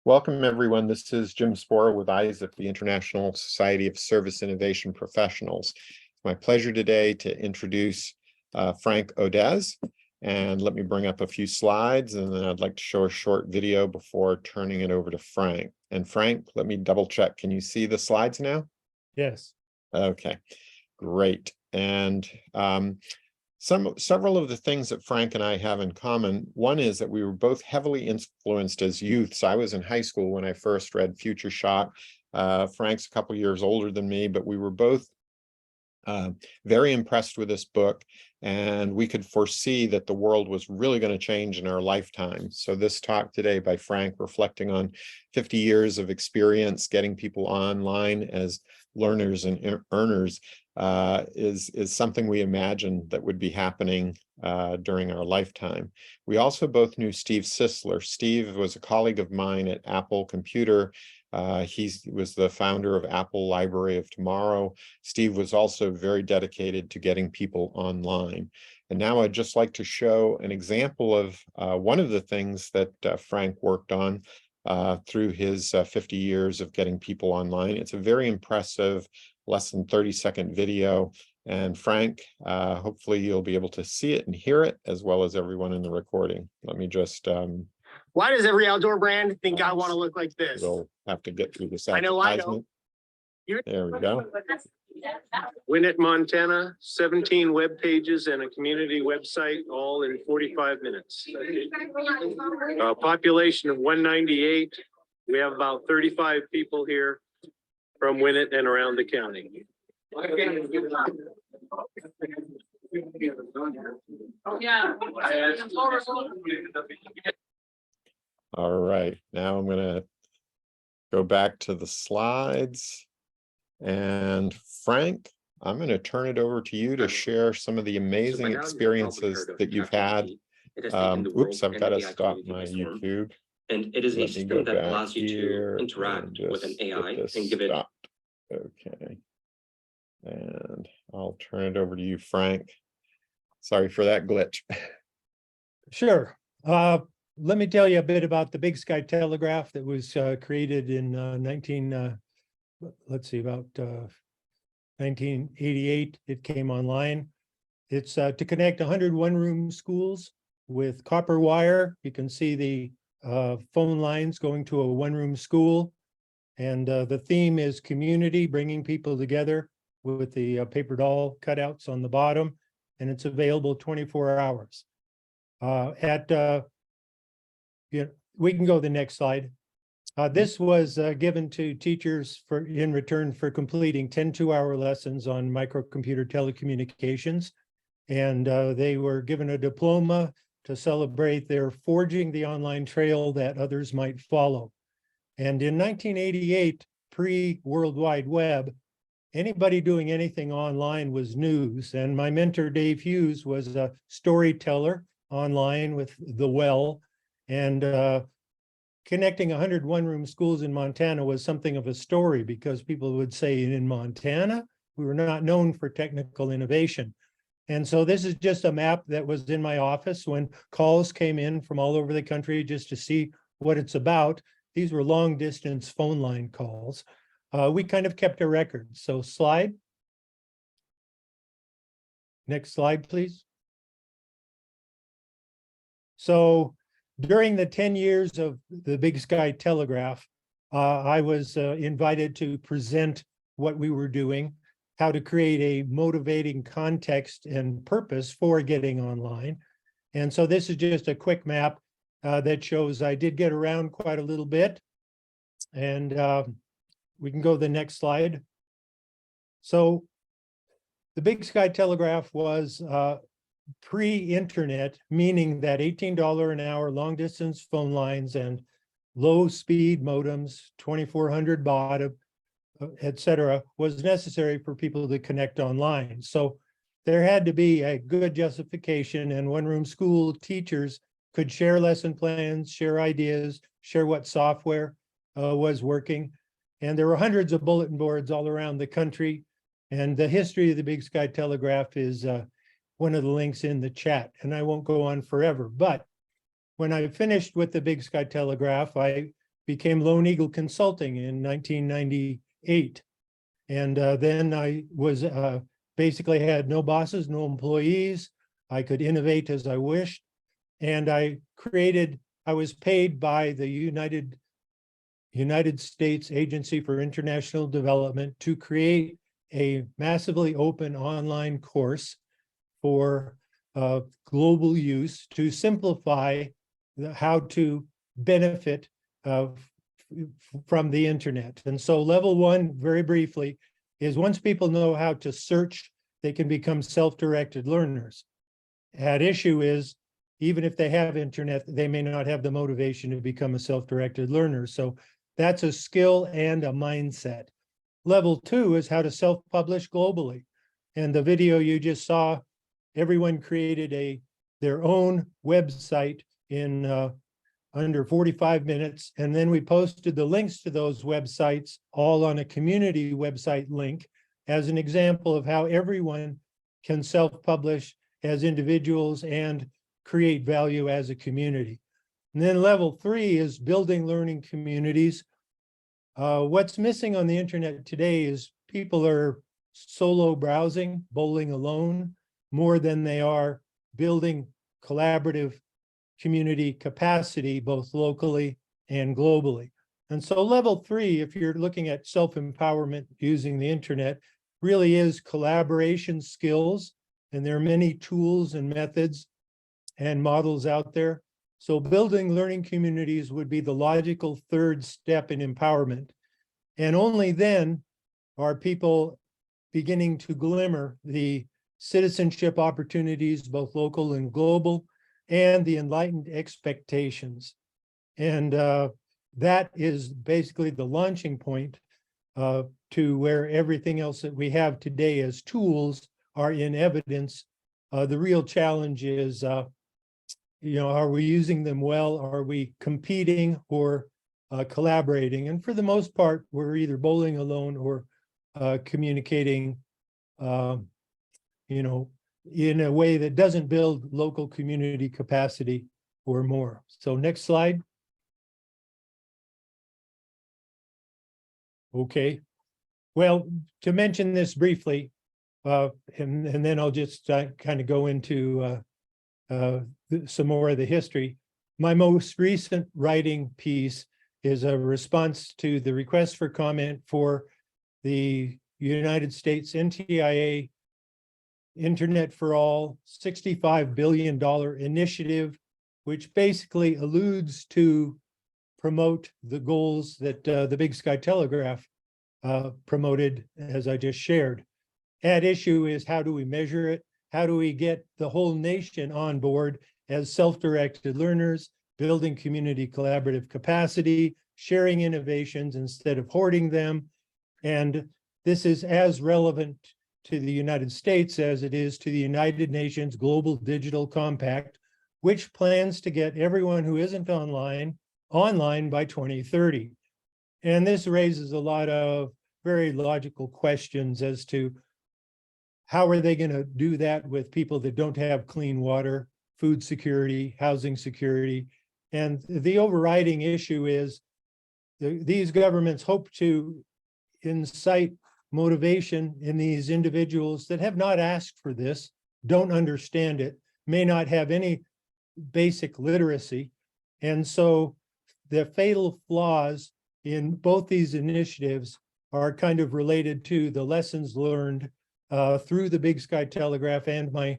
Welcome, everyone. This is Jim Spora with ISSIP, the International Society of Service Innovation Professionals. It's my pleasure today to introduce Frank Odasz. And let me bring up a few slides, and then I'd like to show a short video before turning it over to Frank. And Frank, let me double check. Can you see the slides now? Yes. Okay, great. And several of the things that Frank and I have in common. One is that we were both heavily influenced as youths. I was in high school when I first read Future Shock. Frank's a couple years older than me, but we were both very impressed with this book, and we could foresee that the world was really going to change in our lifetime. So this talk today by Frank, reflecting on 50 years of experience getting people online as learners and earners, is something we imagined that would be happening during our lifetime. We also both knew Steve Sisler. Steve was a colleague of mine at Apple Computer. He was the founder of Apple Library of Tomorrow. Steve was also very dedicated to getting people online. And now I'd just like to show an example of one of the things that Frank worked on through his 50 years of getting people online. It's a very impressive, less than 30-second video. And Frank, hopefully you'll be able to see it and hear it, as well as everyone in the recording. Let me just... Why does every outdoor brand think I want to look like this? We'll have to get through this I know. There we go. Winnett, Montana, 17 web pages and a community website, all in 45 minutes. Population of 198. We have about 35 people here from Winnett and around the county. All right, now I'm going to go back to the slides. And Frank, I'm going to turn it over to you to share some of the amazing experiences that you've had. Oops, I've got to stop my YouTube. And it is a system that allows you to interact with an AI and give it. Okay. And I'll turn it over to you, Frank. Sorry for that glitch. Sure. Let me tell you a bit about the Big Sky Telegraph that was created in 1988. It came online. It's to connect 100 one-room schools with copper wire. You can see the phone lines going to a one-room school. And the theme is community, bringing people together, with the paper doll cutouts on the bottom. And it's available 24 hours. We can go to the next slide. This was given to teachers in return for completing 10 two-hour lessons on microcomputer telecommunications. And they were given a diploma to celebrate their forging the online trail that others might follow. And in 1988, pre-World Wide Web, anybody doing anything online was news. And my mentor, Dave Hughes, was a storyteller online with The Well. And connecting 100 one-room schools in Montana was something of a story, because people would say, in Montana, we were not known for technical innovation. And so this is just a map that was in my office when calls came in from all over the country just to see what it's about. These were long-distance phone line calls. We kind of kept a record. So slide. Next slide, please. So during the 10 years of the Big Sky Telegraph, I was invited to present what we were doing, how to create a motivating context and purpose for getting online. And so this is just a quick map that shows I did get around quite a little bit. And we can go to the next slide. So the Big Sky Telegraph was pre-internet, meaning that $18 an hour long distance phone lines and low speed modems, 2400 baud, etc., was necessary for people to connect online. So there had to be a good justification, and one-room school teachers could share lesson plans, share ideas, share what software was working. And there were hundreds of bulletin boards all around the country. And the history of the Big Sky Telegraph is one of the links in the chat, and I won't go on forever. But when I finished with the Big Sky Telegraph, I became Lone Eagle Consulting in 1998. And then I was basically had no bosses, no employees. I could innovate as I wished. And I was paid by the United States Agency for International Development to create a massively open online course for global use to simplify how to benefit from the internet. And so level one, very briefly, is once people know how to search, they can become self-directed learners. At issue is, even if they have internet, they may not have the motivation to become a self-directed learner. So that's a skill and a mindset. Level two is how to self-publish globally. And the video you just saw, everyone created their own website in under 45 minutes. And then we posted the links to those websites all on a community website link as an example of how everyone can self-publish as individuals and create value as a community. And then level three is building learning communities. What's missing on the internet today is people are solo browsing, bowling alone, more than they are building collaborative community capacity, both locally and globally. And so level three, if you're looking at self-empowerment using the internet, really is collaboration skills. And there are many tools and methods and models out there. So building learning communities would be the logical third step in empowerment. And only then are people beginning to glimmer the citizenship opportunities, both local and global, and the enlightened expectations. And that is basically the launching point to where everything else that we have today as tools are in evidence. The real challenge is, are we using them well? Are we competing or collaborating? And for the most part, we're either bowling alone or communicating, in a way that doesn't build local community capacity or more. So next slide. Okay. Well, to mention this briefly, and then I'll just kind of go into some more of the history. My most recent writing piece is a response to the request for comment for the United States NTIA Internet for All $65 billion initiative, which basically alludes to promote the goals that the Big Sky Telegraph promoted, as I just shared. At issue is, how do we measure it? How do we get the whole nation on board as self-directed learners, building community collaborative capacity, sharing innovations instead of hoarding them? And this is as relevant to the United States as it is to the United Nations Global Digital Compact, which plans to get everyone who isn't online by 2030. And this raises a lot of very logical questions as to how are they going to do that with people that don't have clean water, food security, housing security. And the overriding issue is these governments hope to incite motivation in these individuals that have not asked for this, don't understand it, may not have any basic literacy. And so the fatal flaws in both these initiatives are kind of related to the lessons learned through the Big Sky Telegraph and my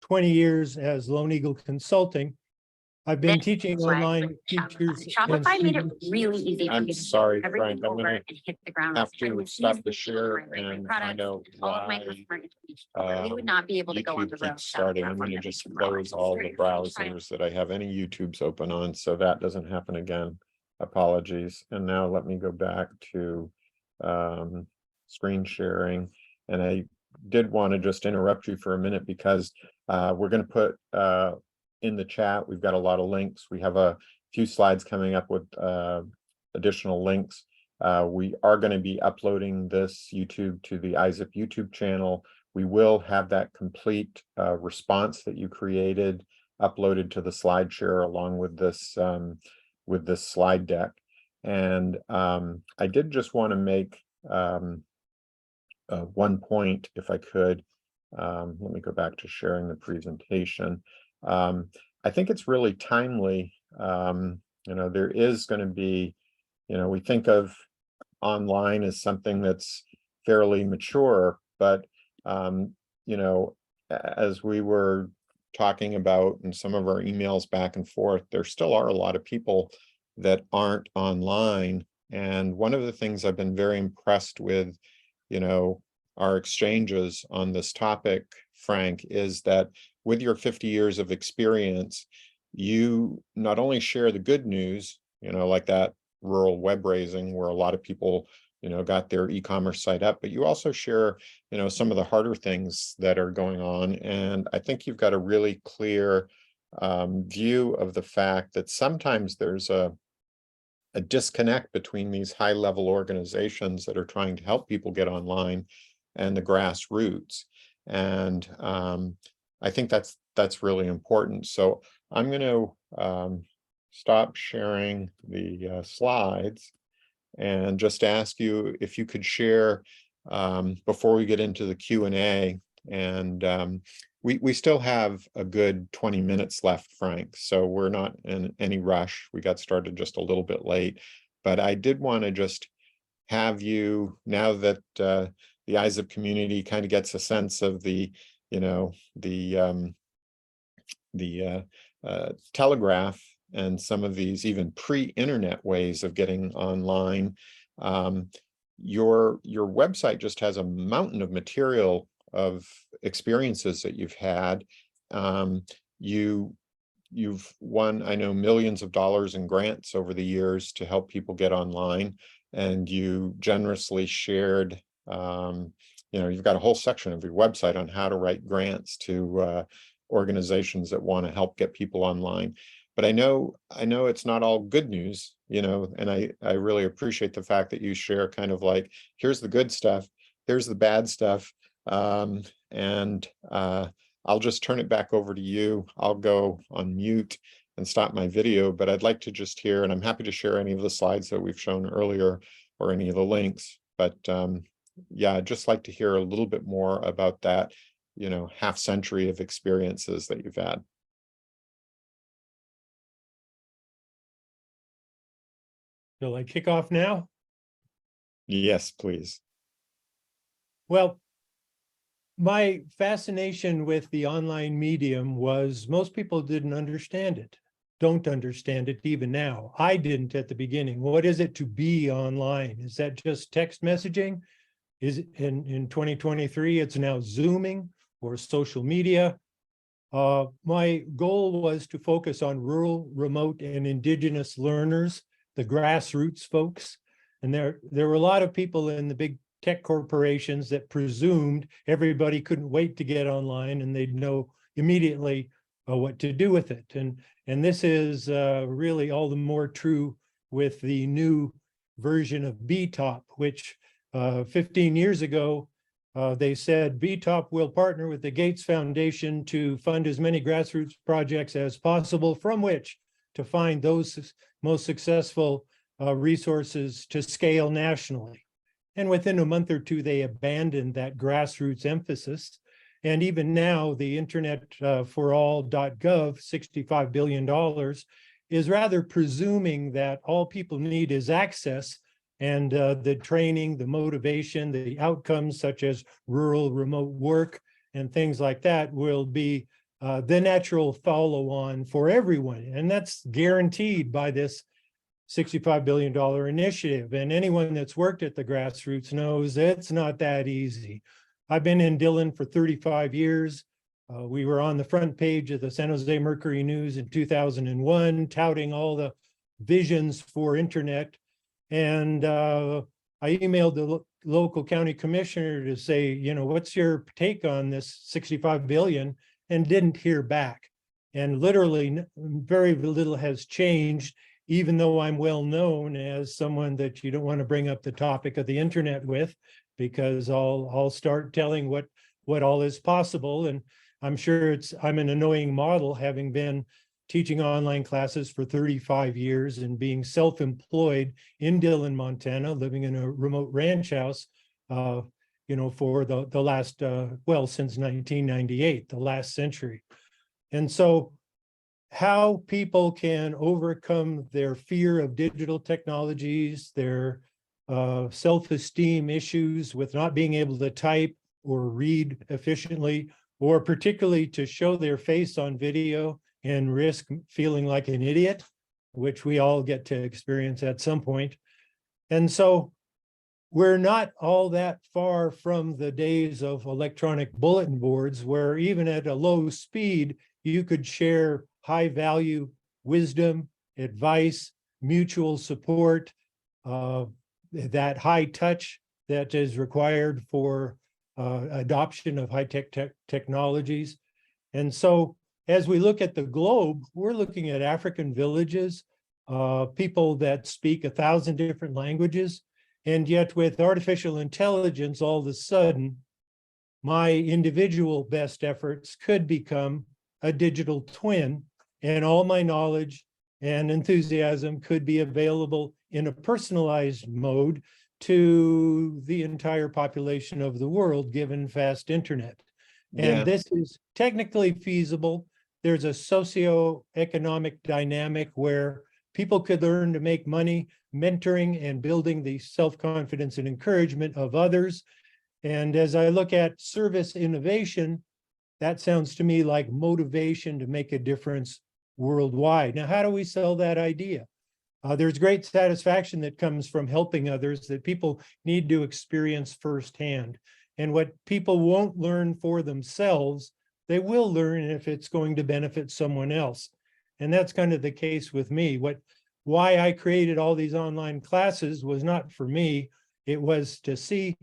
20 years as Lone Eagle Consulting. I've been teaching online teachers. Shopify made it really easy. For I'm you to sorry, do Frank, I'm over gonna and hit the ground. have to I would stop use the these share for my and products, find out all of my why customer information. We would not be able to go on the YouTube road. keeps starting. I'm gonna just close all the browsers that I have any YouTubes open on, so that doesn't happen again. Apologies. And now let me go back to screen sharing. And I did want to just interrupt you for a minute because we're going to put in the chat, we've got a lot of links. We have a few slides coming up with additional links. We are going to be uploading this YouTube to the ISSIP YouTube channel. We will have that complete response that you created uploaded to the SlideShare along with this slide deck. And I did just want to make one point, if I could. Let me go back to sharing the presentation. I think it's really timely. There is going to be, we think of online as something that's fairly mature, but as we were talking about in some of our emails back and forth, there still are a lot of people that aren't online. And one of the things I've been very impressed with, our exchanges on this topic, Frank, is that with your 50 years of experience, you not only share the good news, like that rural web raising where a lot of people, got their e-commerce site up, but you also share, some of the harder things that are going on. And I think you've got a really clear view of the fact that sometimes there's a disconnect between these high-level organizations that are trying to help people get online and the grassroots. And I think that's really important. So I'm going to stop sharing the slides and just ask you if you could share before we get into the Q&A. And we still have a good 20 minutes left, Frank, so we're not in any rush. We got started just a little bit late, but I did want to just have you, now that the ISSIP community kind of gets a sense of the telegraph and some of these even pre-internet ways of getting online. Your website just has a mountain of material of experiences that you've had. You've won, I know, millions of dollars in grants over the years to help people get online, and you generously shared, you've got a whole section of your website on how to write grants to organizations that want to help get people online. But I know it's not all good news, and I really appreciate the fact that you share kind of like, here's the good stuff, here's the bad stuff. And I'll just turn it back over to you. I'll go on mute and stop my video, but I'd like to just hear, and I'm happy to share any of the slides that we've shown earlier or any of the links. But yeah, I'd just like to hear a little bit more about that, half century of experiences that you've had. Shall I kick off now? Yes, please. Well, my fascination with the online medium was most people didn't understand it, don't understand it even now. I didn't at the beginning. What is it to be online? Is that just text messaging? Is it in 2023, it's now Zooming or social media? My goal was to focus on rural, remote, and indigenous learners, the grassroots folks. And there were a lot of people in the big tech corporations that presumed everybody couldn't wait to get online and they'd know immediately what to do with it. And this is really all the more true with the new version of BTOP, which 15 years ago, they said BTOP will partner with the Gates Foundation to fund as many grassroots projects as possible, from which to find those most successful resources to scale nationally. And within a month or two, they abandoned that grassroots emphasis. And even now, the internetforall.gov, $65 billion, is rather presuming that all people need is access, and the training, the motivation, the outcomes such as rural remote work and things like that will be the natural follow-on for everyone. And that's guaranteed by this $65 billion initiative. And anyone that's worked at the grassroots knows it's not that easy. I've been in Dillon for 35 years. We were on the front page of the San Jose Mercury News in 2001, touting all the visions for internet. And I emailed the local county commissioner to say, what's your take on this 65 billion, and didn't hear back. And literally very little has changed, even though I'm well known as someone that you don't want to bring up the topic of the internet with, because I'll start telling what all is possible. And I'm sure I'm an annoying model, having been teaching online classes for 35 years and being self-employed in Dillon, Montana, living in a remote ranch house, for the last, since 1998, the last century. And so how people can overcome their fear of digital technologies, their self-esteem issues with not being able to type or read efficiently, or particularly to show their face on video and risk feeling like an idiot, which we all get to experience at some point. And so we're not all that far from the days of electronic bulletin boards, where even at a low speed, you could share high value wisdom, advice, mutual support, that high touch that is required for adoption of high-tech technologies. And so as we look at the globe, we're looking at African villages, people that speak 1,000 different languages. And yet with artificial intelligence, all of a sudden, my individual best efforts could become a digital twin, and all my knowledge and enthusiasm could be available in a personalized mode to the entire population of the world, given fast internet. And this is technically feasible. There's a socioeconomic dynamic where people could learn to make money, mentoring and building the self-confidence and encouragement of others. And as I look at service innovation, that sounds to me like motivation to make a difference worldwide. Now, how do we sell that idea? There's great satisfaction that comes from helping others that people need to experience firsthand. And what people won't learn for themselves, they will learn if it's going to benefit someone else. And that's kind of the case with me. Why I created all these online classes was not for me. It was to see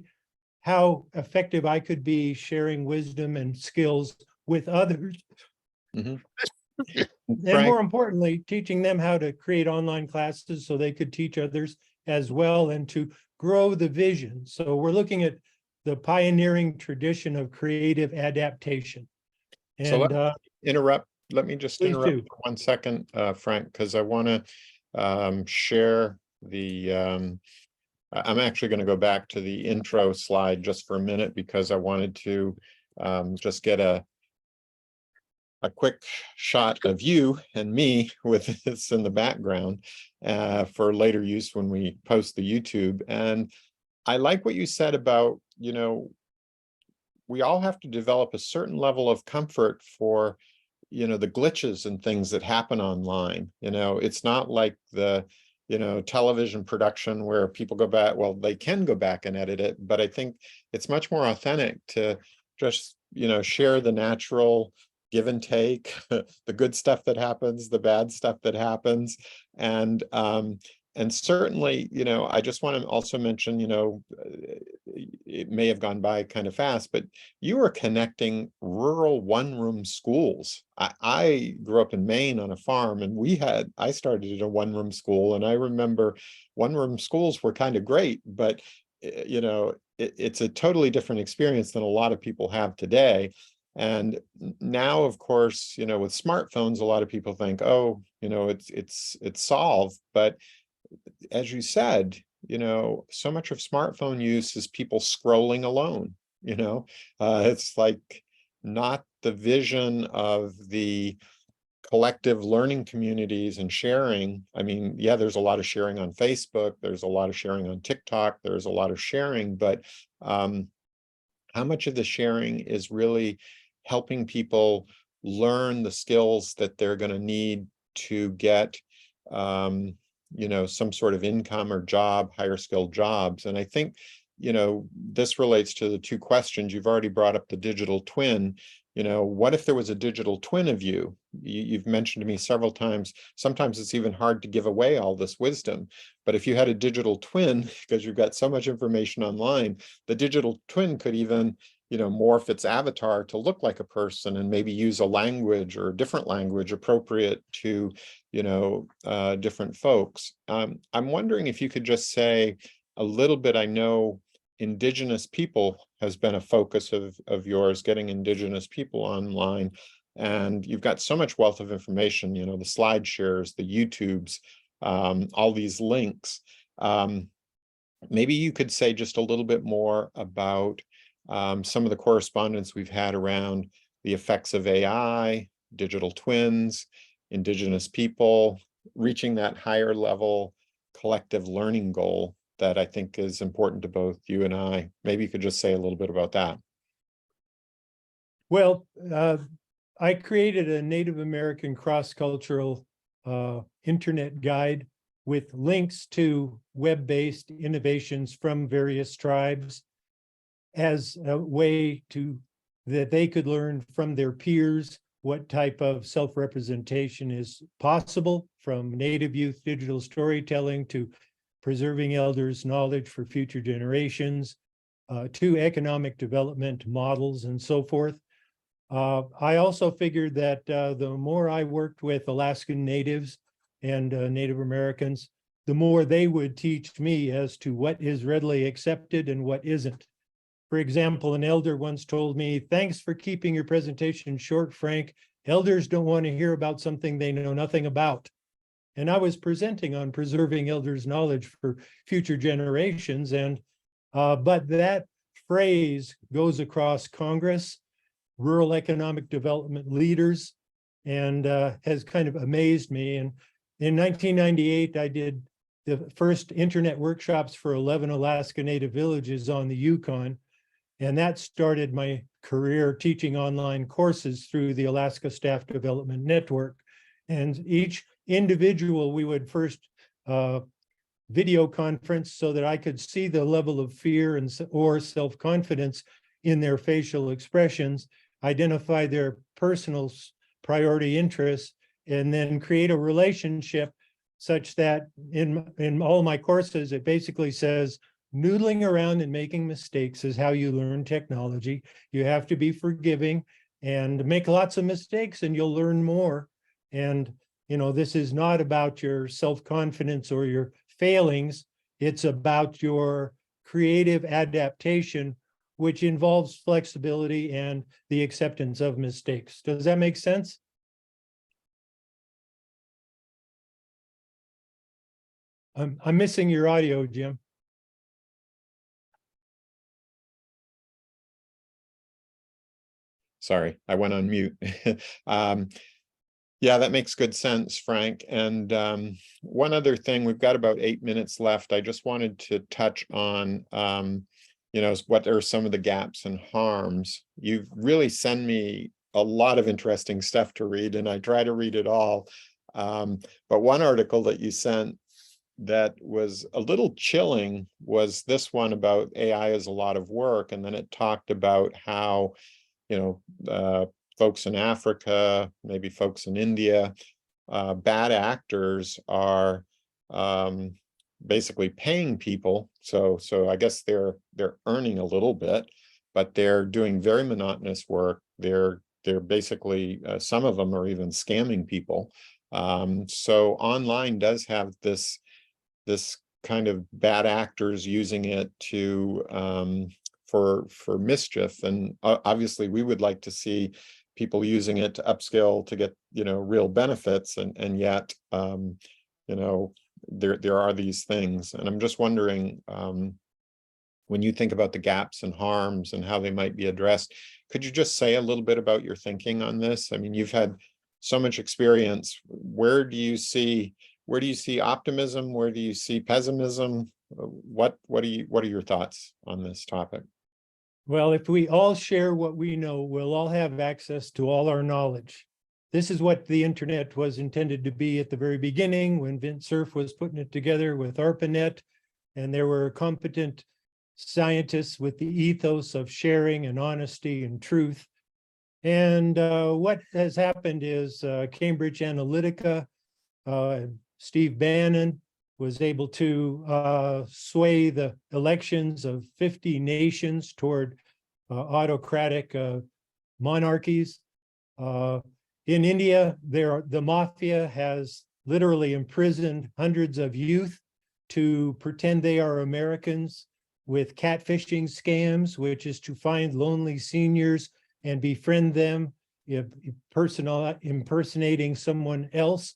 how effective I could be sharing wisdom and skills with others. Mhm. And more importantly, teaching them how to create online classes so they could teach others as well, and to grow the vision. So we're looking at the pioneering tradition of creative adaptation. So And let me just please interrupt do. for 1 second, Frank, because I want to share the, I'm actually going to go back to the intro slide just for a minute, because I wanted to just get a quick shot of you and me with this in the background for later use when we post the YouTube. And I like what you said about, we all have to develop a certain level of comfort for, the glitches and things that happen online. It's not like the, television production where people go back, well, they can go back and edit it, but I think it's much more authentic to just, share the natural give and take, the good stuff that happens, the bad stuff that happens. And certainly, I just want to also mention, it may have gone by kind of fast, but you were connecting rural one-room schools. I grew up in Maine on a farm, and I started at a one-room school, and I remember one-room schools were kind of great, but it's a totally different experience than a lot of people have today. And now, of course, with smartphones, a lot of people think, oh, it's solved. But as you said, so much of smartphone use is people scrolling alone. It's like not the vision of the collective learning communities and sharing. I mean, yeah, there's a lot of sharing on Facebook. There's a lot of sharing on TikTok. There's a lot of sharing, but how much of the sharing is really helping people learn the skills that they're going to need to get, some sort of income or job, higher skilled jobs. And I think, this relates to the two questions. You've already brought up the digital twin. What if there was a digital twin of you? You've mentioned to me several times, sometimes it's even hard to give away all this wisdom. But if you had a digital twin, because you've got so much information online, the digital twin could even, morph its avatar to look like a person and maybe use a language or a different language appropriate to, different folks. I'm wondering if you could just say a little bit. I know Indigenous people has been a focus of yours, getting Indigenous people online. and you've got so much wealth of information, you know, the slide shares, the YouTubes, all these links. Maybe you could say just a little bit more about some of the correspondence we've had around the effects of AI, digital twins, Indigenous people, reaching that higher level collective learning goal that I think is important to both you and I. Maybe you could just say a little bit about that. Well, I created a Native American cross-cultural internet guide with links to web-based innovations from various tribes as a way that they could learn from their peers what type of self-representation is possible, from Native youth digital storytelling to preserving elders' knowledge for future generations, to economic development models and so forth. I also figured that the more I worked with Alaskan Natives and Native Americans, the more they would teach me as to what is readily accepted and what isn't. For example, an elder once told me, "Thanks for keeping your presentation short, Frank. Elders don't want to hear about something they know nothing about." And I was presenting on preserving elders' knowledge for future generations. And but that phrase goes across Congress, rural economic development leaders, and has kind of amazed me. And in 1998, I did the first internet workshops for 11 Alaska Native villages on the Yukon. And that started my career teaching online courses through the Alaska Staff Development Network. And each individual, we would first video conference so that I could see the level of fear or self-confidence in their facial expressions, identify their personal priority interests, and then create a relationship such that in all my courses, it basically says, noodling around and making mistakes is how you learn technology. You have to be forgiving and make lots of mistakes and you'll learn more. And, you know, this is not about your self-confidence or your failings. It's about your creative adaptation, which involves flexibility and the acceptance of mistakes. Does that make sense? I'm missing your audio, Jim. Sorry, I went on mute. Yeah, that makes good sense, Frank. And one other thing, we've got about 8 minutes left. I just wanted to touch on, you know, what are some of the gaps and harms. You've really sent me a lot of interesting stuff to read, and I try to read it all. But one article that you sent that was a little chilling was this one about AI is a lot of work. And then it talked about how, you know, folks in Africa, maybe folks in India, bad actors are basically paying people. So I guess they're earning a little bit, but they're doing very monotonous work. They're basically, some of them are even scamming people. So online does have this kind of bad actors using it to for mischief, and obviously we would like to see people using it to upskill to get, you know, real benefits, and yet you know, there are these things. And I'm just wondering, when you think about the gaps and harms and how they might be addressed, could you just say a little bit about your thinking on this? I mean, you've had so much experience. Where do you see optimism? Where do you see pessimism? What are your thoughts on this topic? Well, if we all share what we know, we'll all have access to all our knowledge. This is what the internet was intended to be at the very beginning when Vint Cerf was putting it together with ARPANET, and there were competent scientists with the ethos of sharing and honesty and truth. And what has happened is Cambridge Analytica, Steve Bannon was able to sway the elections of 50 nations toward autocratic monarchies. In India, the mafia has literally imprisoned hundreds of youth to pretend they are Americans with catfishing scams, which is to find lonely seniors and befriend them personal impersonating someone else,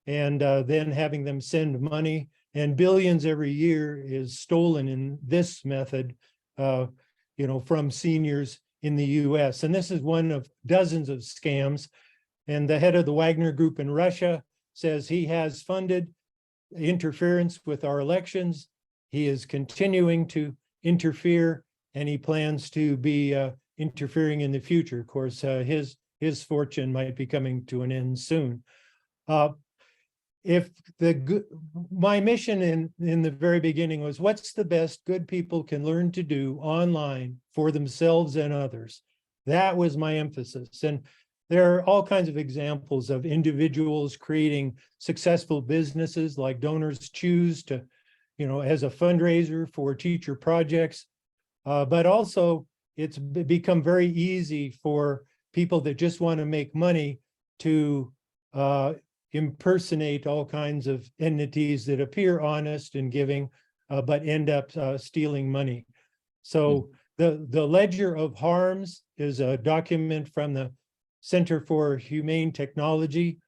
and then having them send money, and billions every year is stolen in this method, from seniors in the US. And this is one of dozens of scams. And the head of the Wagner Group in Russia says he has funded interference with our elections. He is continuing to interfere, and he plans to be interfering in the future. Of course, his fortune might be coming to an end soon. My mission in the very beginning was, what's the best good people can learn to do online for themselves and others? That was my emphasis. And there are all kinds of examples of individuals creating successful businesses like Donors Choose to, as a fundraiser for teacher projects. But also it's become very easy for people that just want to make money to impersonate all kinds of entities that appear honest and giving, but end up stealing money. So the Ledger of Harms is a document from the Center for Humane Technology,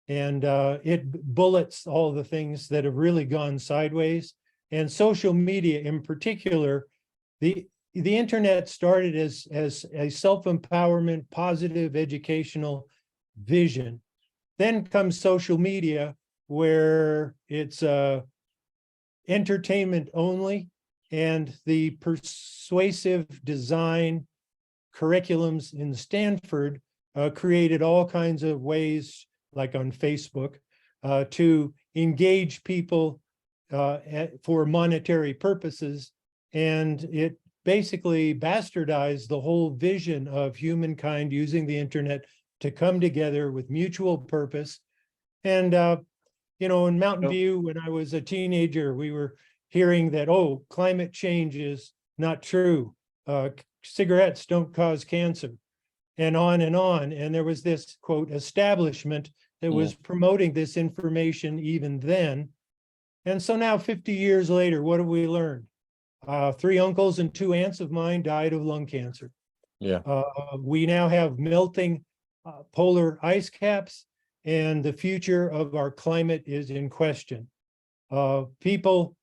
and it bullets all the things that have really gone sideways. And social media in particular, the internet started as a self-empowerment, positive educational vision. Then comes social media, where it's entertainment only, and the persuasive design curriculums in Stanford created all kinds of ways, like on Facebook, to engage people for monetary purposes. And it basically bastardized the whole vision of humankind using the internet to come together with mutual purpose. And, in Mountain View, when I was a teenager, we were hearing that, oh, climate change is not true. Cigarettes don't cause cancer, and on and on. And there was this, quote, establishment that was promoting this information even then. And so now 50 years later, what have we learned? 3 uncles and 2 aunts of mine died of lung cancer. Yeah. We now have melting polar ice caps, and the future of our climate is in question. People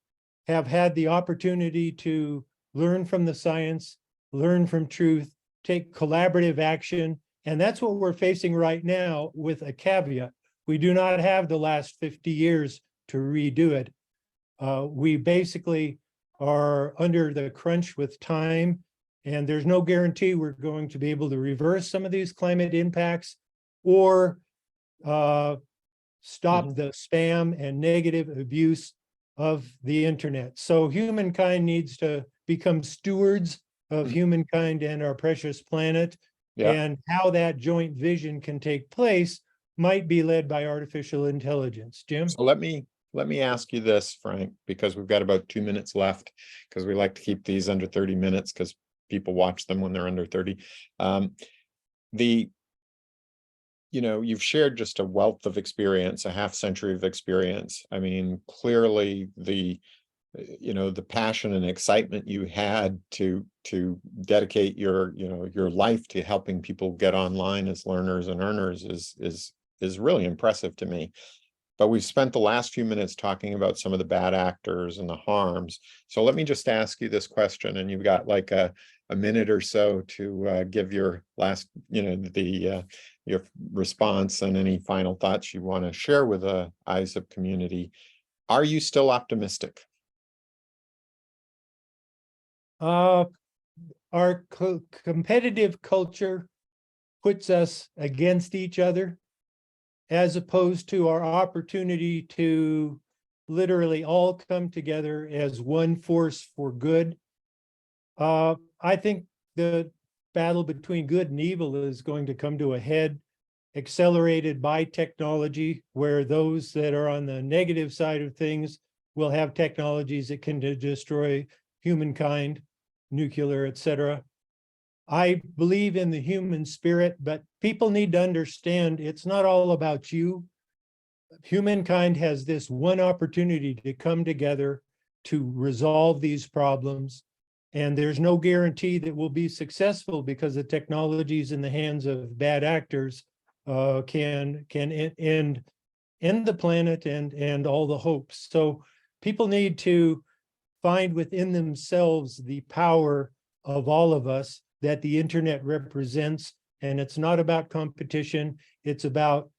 have had the opportunity to learn from the science, learn from truth, take collaborative action, and that's what we're facing right now, with a caveat. We do not have the last 50 years to redo it. We basically are under the crunch with time, and there's no guarantee we're going to be able to reverse some of these climate impacts or stop the spam and negative abuse of the internet. So humankind needs to become stewards of humankind and our precious planet. Yeah. And how that joint vision can take place might be led by artificial intelligence. Jim? So let me ask you this, Frank, because we've got about 2 minutes left, because we like to keep these under 30 minutes because people watch them when they're under 30. You've shared just a wealth of experience, a half century of experience. I mean, clearly the passion and excitement you had to dedicate your life to helping people get online as learners and earners is really impressive to me. But we've spent the last few minutes talking about some of the bad actors and the harms. So let me just ask you this question, and you've got like a minute or so to give your last, your response and any final thoughts you want to share with the ISSIP community. Are you still optimistic? Our competitive culture puts us against each other, as opposed to our opportunity to literally all come together as one force for good. I think the battle between good and evil is going to come to a head, accelerated by technology, where those that are on the negative side of things will have technologies that can destroy humankind, nuclear, etc. I believe in the human spirit, but people need to understand it's not all about you. Humankind has this one opportunity to come together to resolve these problems. And there's no guarantee that we'll be successful because the technologies in the hands of bad actors can end the planet and all the hopes. So people need to find within themselves the power of all of us that the internet represents. And it's not about competition. It's about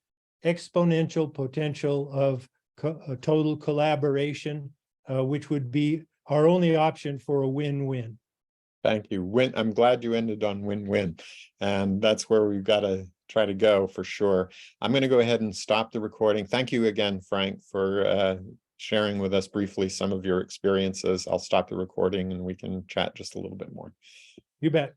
exponential potential of total collaboration, which would be our only option for a win-win. Thank you. I'm glad you ended on win-win. And that's where we've got to try to go for sure. I'm going to go ahead and stop the recording. Thank you again, Frank, for sharing with us briefly some of your experiences. I'll stop the recording and we can chat just a little bit more. You bet.